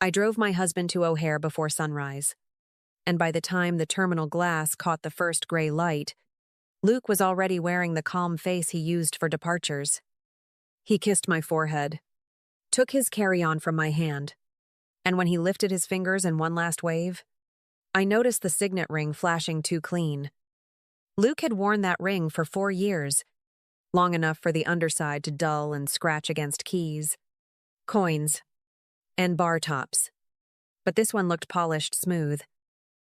I drove my husband to O'Hare before sunrise, and by the time the terminal glass caught the first gray light, Luke was already wearing the calm face he used for departures. He kissed my forehead, took his carry-on from my hand, and when he lifted his fingers in one last wave, I noticed the signet ring flashing too clean. Luke had worn that ring for 4 years, long enough for the underside to dull and scratch against keys, coins, and bar tops. But this one looked polished smooth.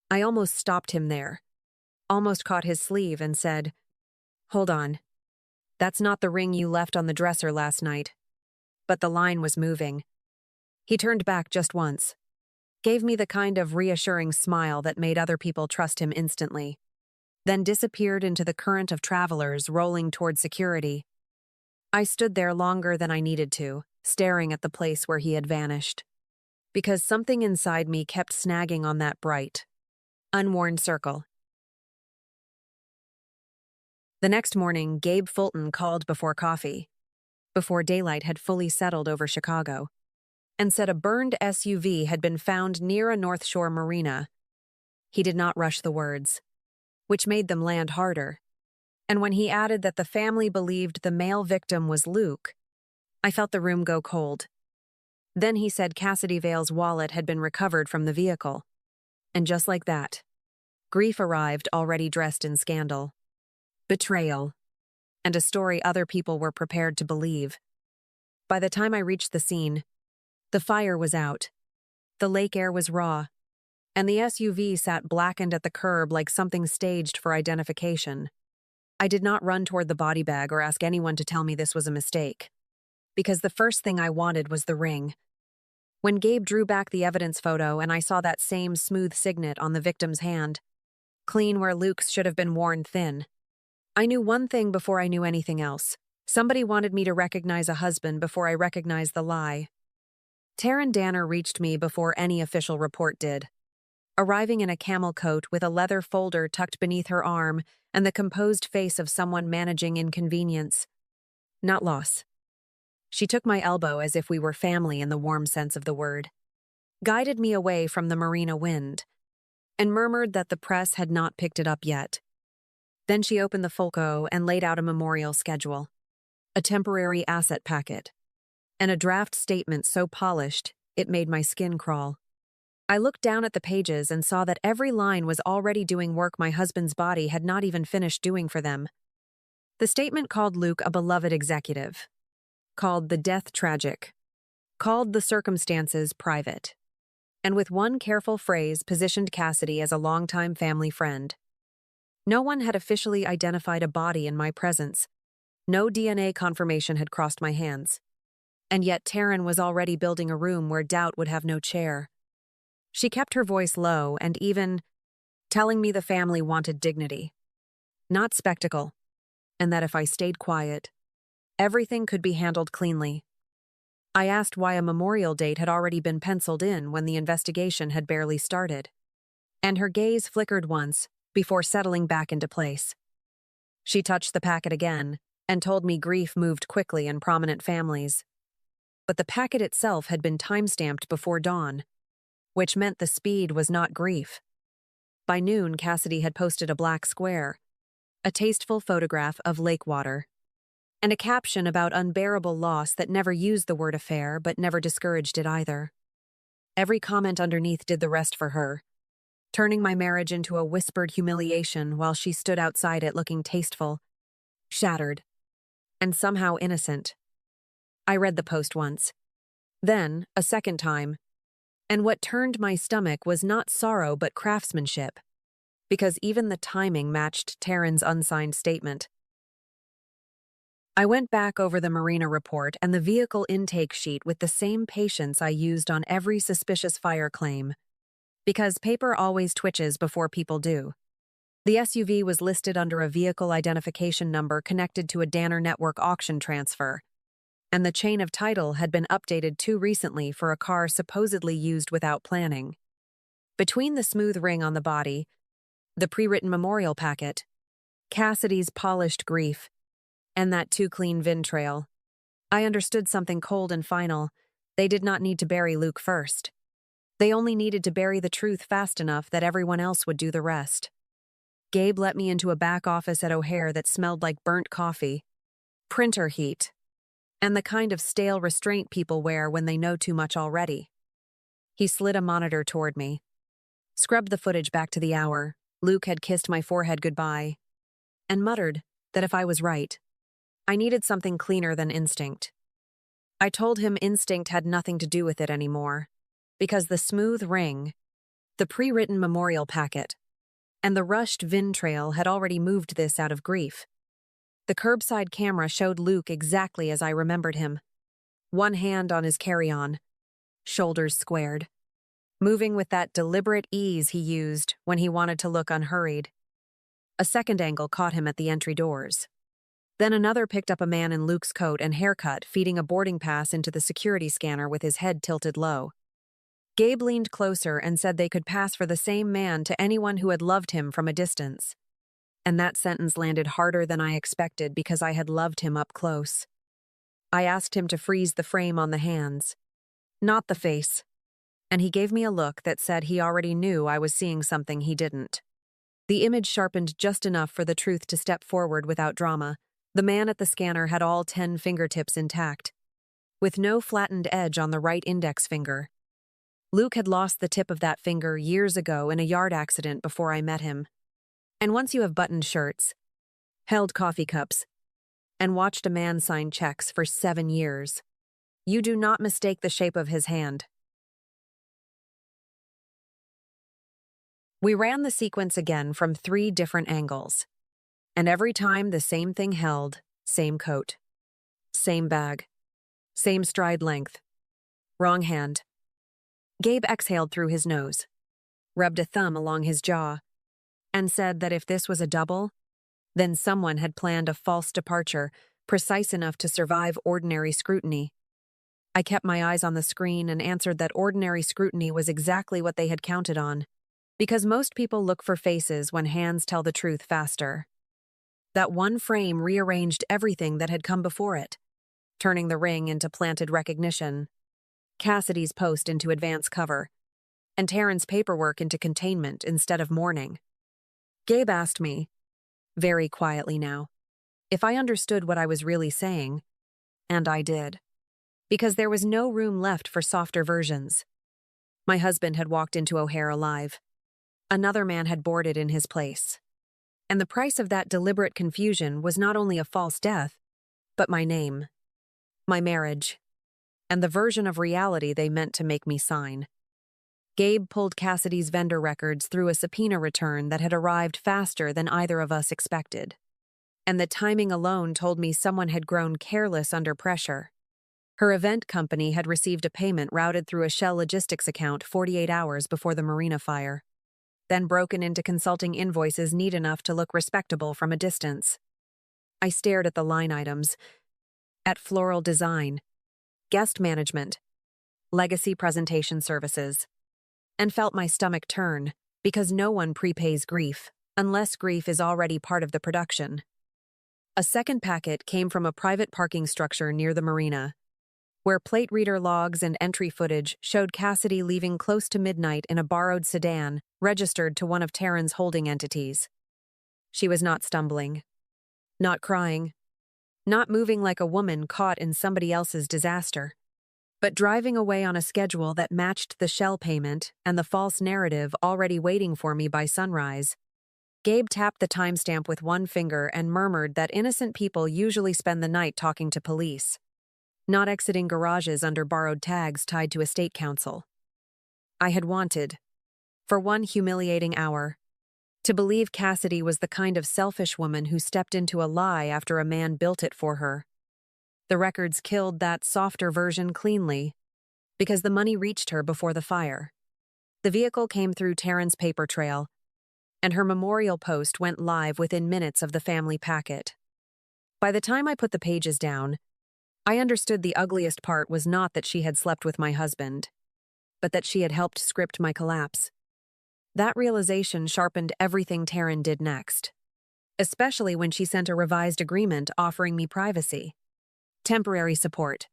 I almost stopped him there, almost caught his sleeve and said, "Hold on. That's not the ring you left on the dresser last night." But the line was moving. He turned back just once, gave me the kind of reassuring smile that made other people trust him instantly, then disappeared into the current of travelers rolling toward security. I stood there longer than I needed to, staring at the place where he had vanished, because something inside me kept snagging on that bright, unworn circle. The next morning, Gabe Fulton called before coffee, before daylight had fully settled over Chicago, and said a burned SUV had been found near a North Shore marina. He did not rush the words, which made them land harder, and when he added that the family believed the male victim was Luke, I felt the room go cold. Then he said Cassidy Vale's wallet had been recovered from the vehicle, and just like that, grief arrived already dressed in scandal, betrayal, and a story other people were prepared to believe. By the time I reached the scene, the fire was out, the lake air was raw, and the SUV sat blackened at the curb like something staged for identification. I did not run toward the body bag or ask anyone to tell me this was a mistake, because the first thing I wanted was the ring. When Gabe drew back the evidence photo and I saw that same smooth signet on the victim's hand, clean where Luke's should have been worn thin, I knew one thing before I knew anything else. Somebody wanted me to recognize a husband before I recognized the lie. Taryn Danner reached me before any official report did, arriving in a camel coat with a leather folder tucked beneath her arm and the composed face of someone managing inconvenience, not loss. She took my elbow as if we were family in the warm sense of the word, guided me away from the marina wind, and murmured that the press had not picked it up yet. Then she opened the folio and laid out a memorial schedule, a temporary asset packet, and a draft statement so polished it made my skin crawl. I looked down at the pages and saw that every line was already doing work my husband's body had not even finished doing for them. The statement called Luke a beloved executive, called the death tragic, called the circumstances private, and with one careful phrase positioned Cassidy as a longtime family friend. No one had officially identified a body in my presence. No DNA confirmation had crossed my hands. And yet Taryn was already building a room where doubt would have no chair. She kept her voice low and even telling me the family wanted dignity, not spectacle, and that if I stayed quiet, everything could be handled cleanly. I asked why a memorial date had already been penciled in when the investigation had barely started, and her gaze flickered once before settling back into place. She touched the packet again and told me grief moved quickly in prominent families. But the packet itself had been time-stamped before dawn, which meant the speed was not grief. By noon, Cassidy had posted a black square, a tasteful photograph of lake water, and a caption about unbearable loss that never used the word affair but never discouraged it either. Every comment underneath did the rest for her, turning my marriage into a whispered humiliation while she stood outside it looking tasteful, shattered, and somehow innocent. I read the post once, then a second time, and what turned my stomach was not sorrow but craftsmanship, because even the timing matched Taryn's unsigned statement. I went back over the marina report and the vehicle intake sheet with the same patience I used on every suspicious fire claim, because paper always twitches before people do. The SUV was listed under a vehicle identification number connected to a Danner Network auction transfer, and the chain of title had been updated too recently for a car supposedly used without planning. Between the smooth ring on the body, the pre-written memorial packet, Cassidy's polished grief, and that too clean VIN trail, I understood something cold and final. They did not need to bury Luke first. They only needed to bury the truth fast enough that everyone else would do the rest. Gabe let me into a back office at O'Hare that smelled like burnt coffee, printer heat, and the kind of stale restraint people wear when they know too much already. He slid a monitor toward me, scrubbed the footage back to the hour Luke had kissed my forehead goodbye, and muttered that if I was right, I needed something cleaner than instinct. I told him instinct had nothing to do with it anymore, because the smooth ring, the pre-written memorial packet, and the rushed VIN trail had already moved this out of grief. The curbside camera showed Luke exactly as I remembered him. One hand on his carry-on, shoulders squared, moving with that deliberate ease he used when he wanted to look unhurried. A second angle caught him at the entry doors. Then another picked up a man in Luke's coat and haircut feeding a boarding pass into the security scanner with his head tilted low. Gabe leaned closer and said they could pass for the same man to anyone who had loved him from a distance. And that sentence landed harder than I expected because I had loved him up close. I asked him to freeze the frame on the hands, not the face, and he gave me a look that said he already knew I was seeing something he didn't. The image sharpened just enough for the truth to step forward without drama. The man at the scanner had all 10 fingertips intact, with no flattened edge on the right index finger. Luke had lost the tip of that finger years ago in a yard accident before I met him. And once you have buttoned shirts, held coffee cups, and watched a man sign checks for 7 years, you do not mistake the shape of his hand. We ran the sequence again from 3 different angles, and every time the same thing held, same coat, same bag, same stride length, wrong hand. Gabe exhaled through his nose, rubbed a thumb along his jaw, and said that if this was a double, then someone had planned a false departure precise enough to survive ordinary scrutiny. I kept my eyes on the screen and answered that ordinary scrutiny was exactly what they had counted on, because most people look for faces when hands tell the truth faster. That one frame rearranged everything that had come before it, turning the ring into planted recognition, Cassidy's post into advance cover, and Taryn's paperwork into containment instead of mourning. Gabe asked me, very quietly now, if I understood what I was really saying, and I did, because there was no room left for softer versions. My husband had walked into O'Hare alive. Another man had boarded in his place. And the price of that deliberate confusion was not only a false death, but my name, my marriage, and the version of reality they meant to make me sign. Gabe pulled Cassidy's vendor records through a subpoena return that had arrived faster than either of us expected. And the timing alone told me someone had grown careless under pressure. Her event company had received a payment routed through a Shell logistics account 48 hours before the marina fire, then broken into consulting invoices neat enough to look respectable from a distance. I stared at the line items, at floral design, guest management, legacy presentation services, and felt my stomach turn, because no one prepays grief, unless grief is already part of the production. A second packet came from a private parking structure near the marina, where plate reader logs and entry footage showed Cassidy leaving close to midnight in a borrowed sedan registered to one of Taryn's holding entities. She was not stumbling, not crying, not moving like a woman caught in somebody else's disaster, but driving away on a schedule that matched the Shell payment and the false narrative already waiting for me by sunrise. Gabe tapped the timestamp with one finger and murmured that innocent people usually spend the night talking to police, not exiting garages under borrowed tags tied to estate council. I had wanted, for one humiliating hour, to believe Cassidy was the kind of selfish woman who stepped into a lie after a man built it for her. The records killed that softer version cleanly, because the money reached her before the fire. The vehicle came through Taryn's paper trail, and her memorial post went live within minutes of the family packet. By the time I put the pages down, I understood the ugliest part was not that she had slept with my husband, but that she had helped script my collapse. That realization sharpened everything Taryn did next, especially when she sent a revised agreement offering me privacy, temporary support,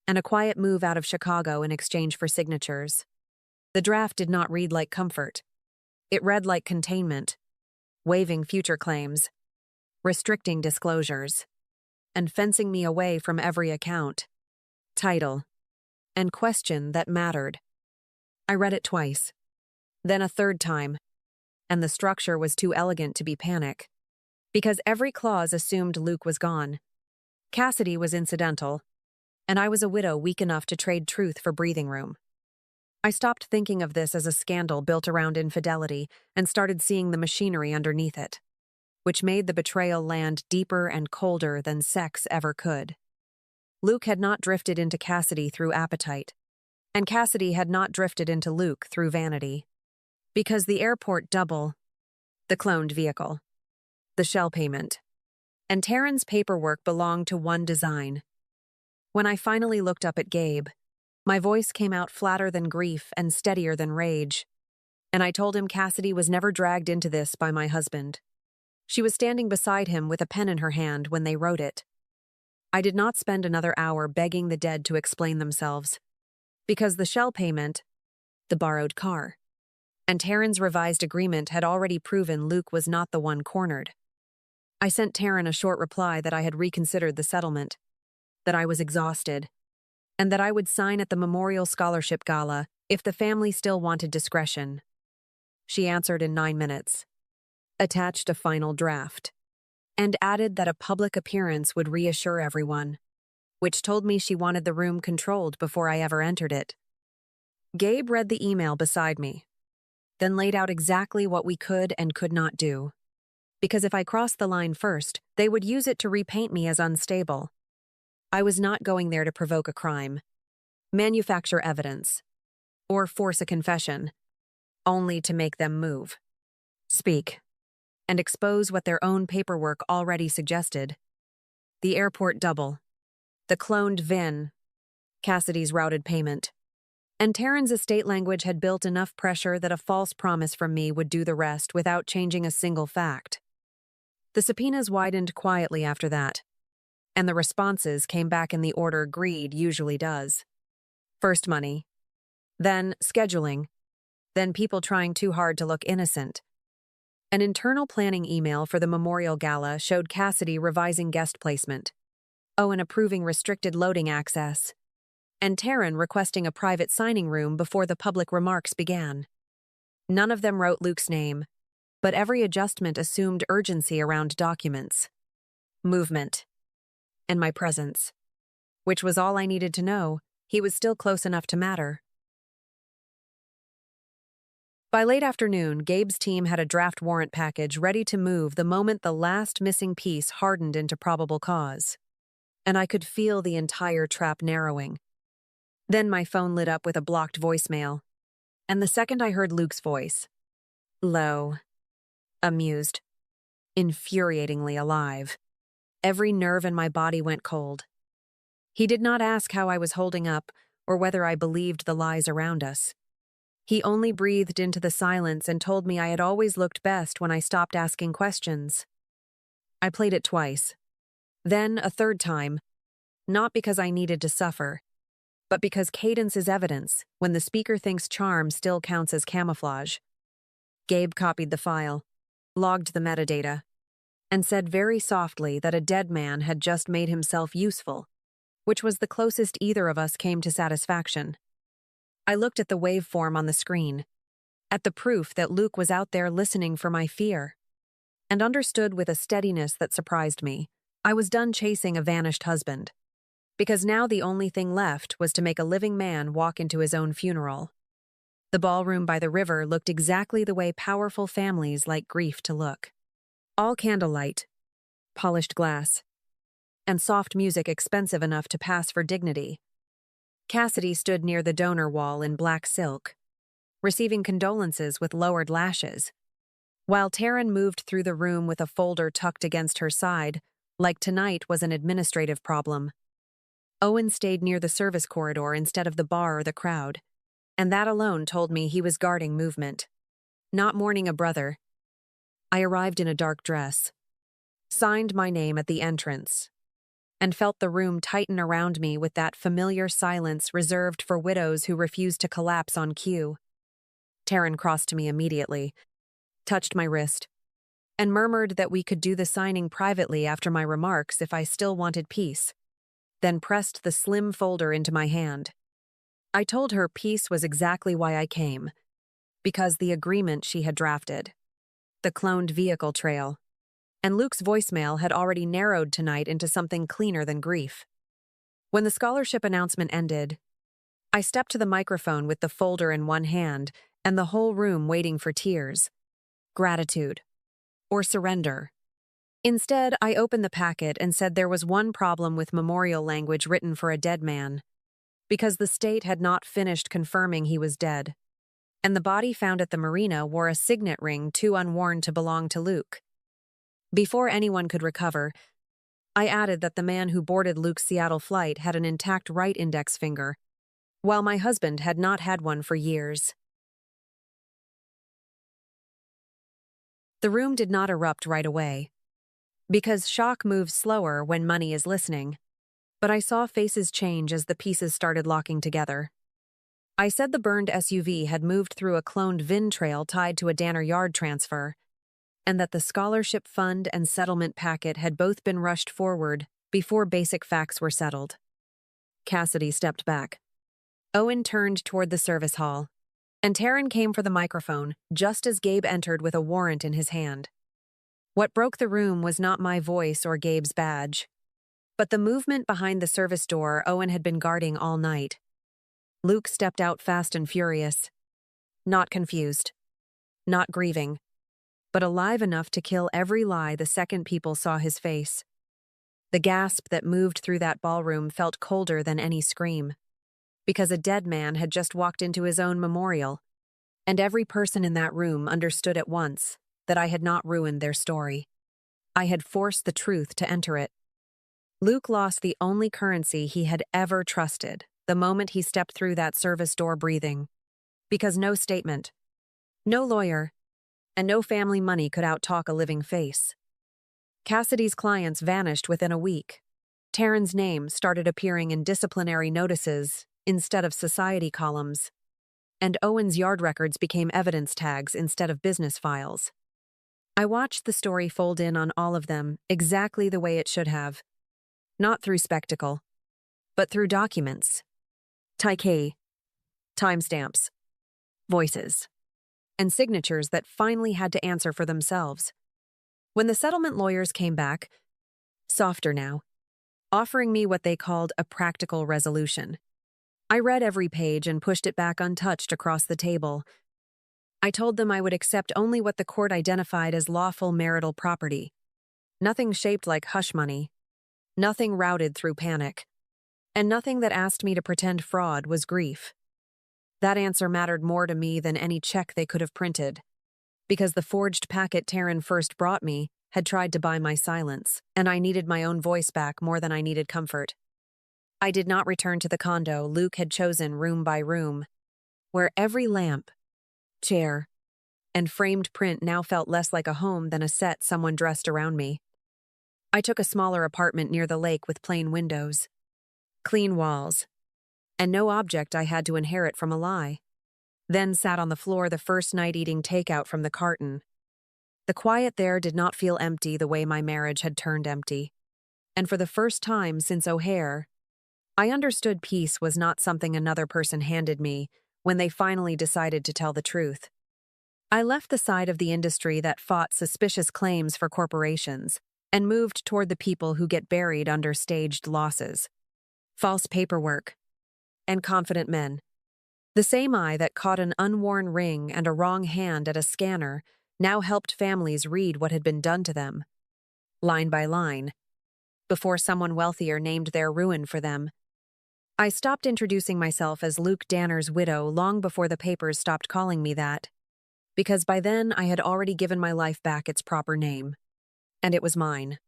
and a quiet move out of Chicago in exchange for signatures. The draft did not read like comfort. It read like containment, waiving future claims, restricting disclosures, and fencing me away from every account, title, and question that mattered. I read it twice, then a third time, and the structure was too elegant to be panic, because every clause assumed Luke was gone. Cassidy was incidental, and I was a widow weak enough to trade truth for breathing room. I stopped thinking of this as a scandal built around infidelity and started seeing the machinery underneath it, which made the betrayal land deeper and colder than sex ever could. Luke had not drifted into Cassidy through appetite, and Cassidy had not drifted into Luke through vanity. Because the airport double, the cloned vehicle, the shell payment, and Taryn's paperwork belonged to one design. When I finally looked up at Gabe, my voice came out flatter than grief and steadier than rage, and I told him Cassidy was never dragged into this by my husband. She was standing beside him with a pen in her hand when they wrote it. I did not spend another hour begging the dead to explain themselves, because the shell payment, the borrowed car, and Taryn's revised agreement had already proven Luke was not the one cornered. I sent Taryn a short reply that I had reconsidered the settlement, that I was exhausted, and that I would sign at the Memorial Scholarship Gala if the family still wanted discretion. She answered in 9 minutes, attached a final draft, and added that a public appearance would reassure everyone, which told me she wanted the room controlled before I ever entered it. Gabe read the email beside me, then laid out exactly what we could and could not do, because if I crossed the line first, they would use it to repaint me as unstable. I was not going there to provoke a crime, manufacture evidence, or force a confession, only to make them move, speak, and expose what their own paperwork already suggested. The airport double, the cloned VIN, Cassidy's routed payment, and Taryn's estate language had built enough pressure that a false promise from me would do the rest without changing a single fact. The subpoenas widened quietly after that, and the responses came back in the order greed usually does. First money, then scheduling, then people trying too hard to look innocent. An internal planning email for the Memorial Gala showed Cassidy revising guest placement, Owen approving restricted loading access, and Taryn requesting a private signing room before the public remarks began. None of them wrote Luke's name, but every adjustment assumed urgency around documents, movement, and my presence, which was all I needed to know. He was still close enough to matter. By late afternoon, Gabe's team had a draft warrant package ready to move the moment the last missing piece hardened into probable cause, and I could feel the entire trap narrowing. Then my phone lit up with a blocked voicemail, and the second I heard Luke's voice, low, amused, infuriatingly alive, every nerve in my body went cold. He did not ask how I was holding up or whether I believed the lies around us. He only breathed into the silence and told me I had always looked best when I stopped asking questions. I played it twice, then a third time, not because I needed to suffer, but because cadence is evidence when the speaker thinks charm still counts as camouflage. Gabe copied the file, logged the metadata, and said very softly that a dead man had just made himself useful, which was the closest either of us came to satisfaction. I looked at the waveform on the screen, at the proof that Luke was out there listening for my fear, and understood with a steadiness that surprised me. I was done chasing a vanished husband, because now the only thing left was to make a living man walk into his own funeral. The ballroom by the river looked exactly the way powerful families like grief to look. All candlelight, polished glass, and soft music expensive enough to pass for dignity. Cassidy stood near the donor wall in black silk, receiving condolences with lowered lashes, while Taryn moved through the room with a folder tucked against her side, like tonight was an administrative problem. Owen stayed near the service corridor instead of the bar or the crowd, and that alone told me he was guarding movement, not mourning a brother. I arrived in a dark dress, signed my name at the entrance, and felt the room tighten around me with that familiar silence reserved for widows who refuse to collapse on cue. Taryn crossed to me immediately, touched my wrist, and murmured that we could do the signing privately after my remarks if I still wanted peace, then pressed the slim folder into my hand. I told her peace was exactly why I came, because the agreement she had drafted, the cloned vehicle trail, and Luke's voicemail had already narrowed tonight into something cleaner than grief. When the scholarship announcement ended, I stepped to the microphone with the folder in one hand and the whole room waiting for tears, gratitude, or surrender. Instead, I opened the packet and said there was one problem with memorial language written for a dead man, because the state had not finished confirming he was dead, and the body found at the marina wore a signet ring too unworn to belong to Luke. Before anyone could recover, I added that the man who boarded Luke's Seattle flight had an intact right index finger, while my husband had not had one for years. The room did not erupt right away, because shock moves slower when money is listening, but I saw faces change as the pieces started locking together. I said the burned SUV had moved through a cloned VIN trail tied to a Danner Yard transfer, and that the scholarship fund and settlement packet had both been rushed forward before basic facts were settled. Cassidy stepped back. Owen turned toward the service hall, and Taryn came for the microphone just as Gabe entered with a warrant in his hand. What broke the room was not my voice or Gabe's badge, but the movement behind the service door Owen had been guarding all night. Luke stepped out fast and furious, not confused, not grieving, but alive enough to kill every lie the second people saw his face. The gasp that moved through that ballroom felt colder than any scream, because a dead man had just walked into his own memorial, and every person in that room understood at once that I had not ruined their story. I had forced the truth to enter it. Luke lost the only currency he had ever trusted the moment he stepped through that service door breathing, because no statement, no lawyer, and no family money could outtalk a living face. Cassidy's clients vanished within a week. Taryn's name started appearing in disciplinary notices instead of society columns, and Owen's yard records became evidence tags instead of business files. I watched the story fold in on all of them exactly the way it should have, not through spectacle, but through documents, tyke, timestamps, voices, and signatures that finally had to answer for themselves. When the settlement lawyers came back, softer now, offering me what they called a practical resolution, I read every page and pushed it back untouched across the table. I told them I would accept only what the court identified as lawful marital property, nothing shaped like hush money, nothing routed through panic, and nothing that asked me to pretend fraud was grief. That answer mattered more to me than any check they could have printed, because the forged packet Taryn first brought me had tried to buy my silence, and I needed my own voice back more than I needed comfort. I did not return to the condo Luke had chosen room by room, where every lamp, chair, and framed print now felt less like a home than a set someone dressed around me. I took a smaller apartment near the lake with plain windows, clean walls, and no object I had to inherit from a lie. Then sat on the floor the first night eating takeout from the carton. The quiet there did not feel empty the way my marriage had turned empty. And for the first time since O'Hare, I understood peace was not something another person handed me when they finally decided to tell the truth. I left the side of the industry that fought suspicious claims for corporations and moved toward the people who get buried under staged losses, false paperwork, and confident men. The same eye that caught an unworn ring and a wrong hand at a scanner now helped families read what had been done to them, line by line, before someone wealthier named their ruin for them. I stopped introducing myself as Luke Danner's widow long before the papers stopped calling me that, because by then I had already given my life back its proper name, and it was mine.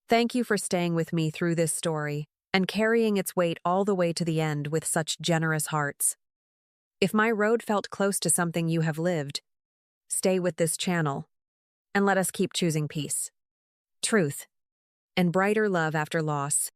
Thank you for staying with me through this story and carrying its weight all the way to the end with such generous hearts. If my road felt close to something you have lived, stay with this channel, and let us keep choosing peace, truth, and brighter love after loss.